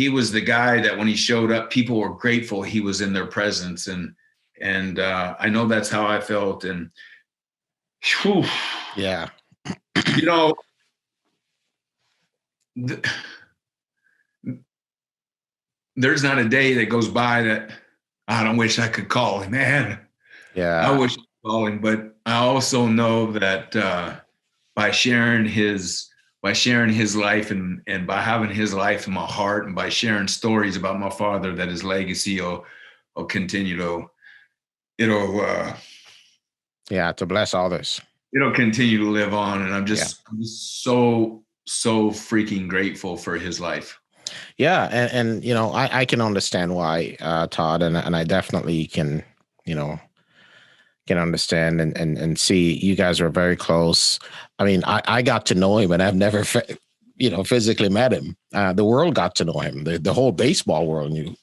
B: was the guy that when he showed up, people were grateful he was in their presence. And I know that's how I felt. And whew,
A: yeah,
B: there's not a day that goes by that I don't wish I could call him, man.
A: Yeah,
B: I wish I could call him, but I also know that by sharing his life and by having his life in my heart, and by sharing stories about my father, that his legacy will continue to,
A: to bless others.
B: It'll continue to live on. And I'm just so freaking grateful for his life.
A: Yeah. And I can understand why, Todd, and I definitely can understand and see you guys are very close. I mean, I got to know him, and I've never, physically met him. The world got to know him. The whole baseball world knew,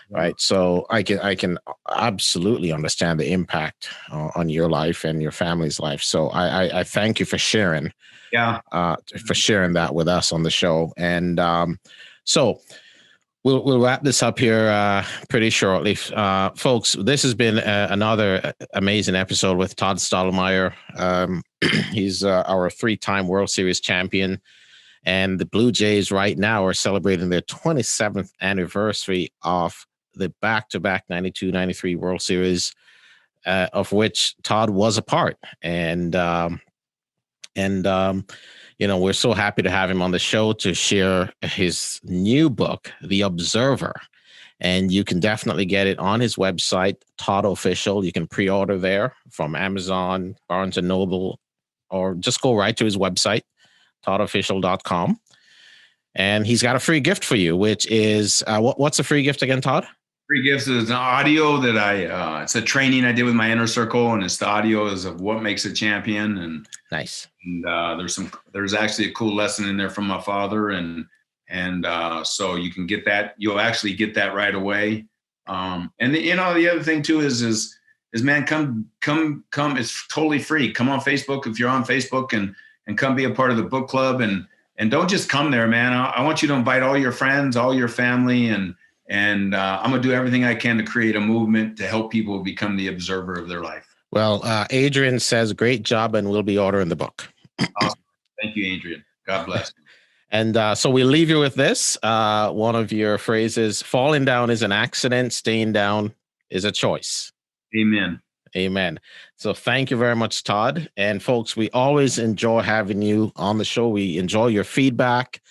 A: right? So I can absolutely understand the impact on your life and your family's life. So I thank you for sharing. For sharing that with us on the show. And so we'll wrap this up here pretty shortly. Folks, this has been another amazing episode with Todd Stottlemyre. He's our 3-time World Series champion. And the Blue Jays right now are celebrating their 27th anniversary of the back-to-back 92-93 World Series, of which Todd was a part. And we're so happy to have him on the show to share his new book, The Observer. And you can definitely get it on his website, Todd Official. You can pre-order there from Amazon, Barnes & Noble, or just go right to his website, toddofficial.com. And he's got a free gift for you, which is, what's a free gift again, Todd?
B: Free gifts is an audio that it's a training I did with my inner circle, and it's the audio is of what makes a champion. And
A: nice.
B: And there's actually a cool lesson in there from my father, and so you can get that. You'll actually get that right away. The other thing too is man, come. It's totally free. Come on Facebook if you're on Facebook, and come be a part of the book club, and don't just come there, man. I want you to invite all your friends, all your family, and I'm gonna do everything I can to create a movement to help people become the observer of their life.
A: Well, Adrian says, great job, and we'll be ordering the book.
B: Awesome. Thank you, Adrian. God bless.
A: And so we leave you with this. One of your phrases, falling down is an accident, staying down is a choice.
B: Amen.
A: Amen. So thank you very much, Todd. And folks, we always enjoy having you on the show. We enjoy your feedback,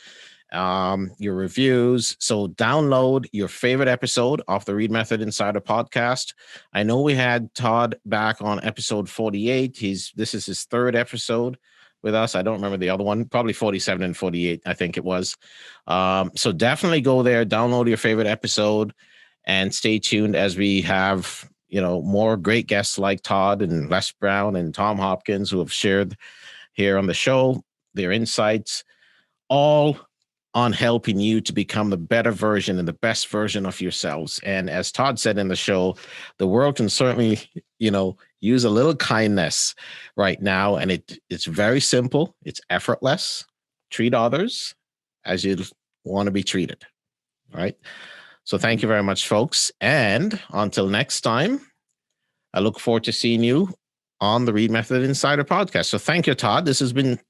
A: your reviews. So download your favorite episode of the Reid Method Insider Podcast. I know we had Todd back on episode 48. This is his third episode with us. I don't remember the other one, probably 47 and 48, I think it was. So definitely go there, download your favorite episode, and stay tuned as we have, more great guests like Todd and Les Brown and Tom Hopkins, who have shared here on the show their insights, all on helping you to become the better version and the best version of yourselves. And as Todd said in the show, the world can certainly, use a little kindness right now. And it's very simple. It's effortless. Treat others as you want to be treated. All right. So thank you very much, folks. And until next time, I look forward to seeing you on the Reid Method Insider Podcast. So thank you, Todd. This has been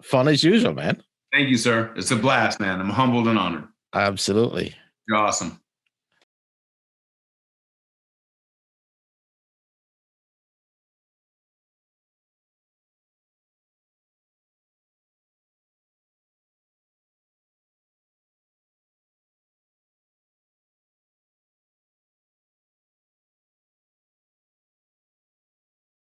A: fun as usual, man.
B: Thank you, sir. It's a blast, man. I'm humbled and honored.
A: Absolutely.
B: You're awesome.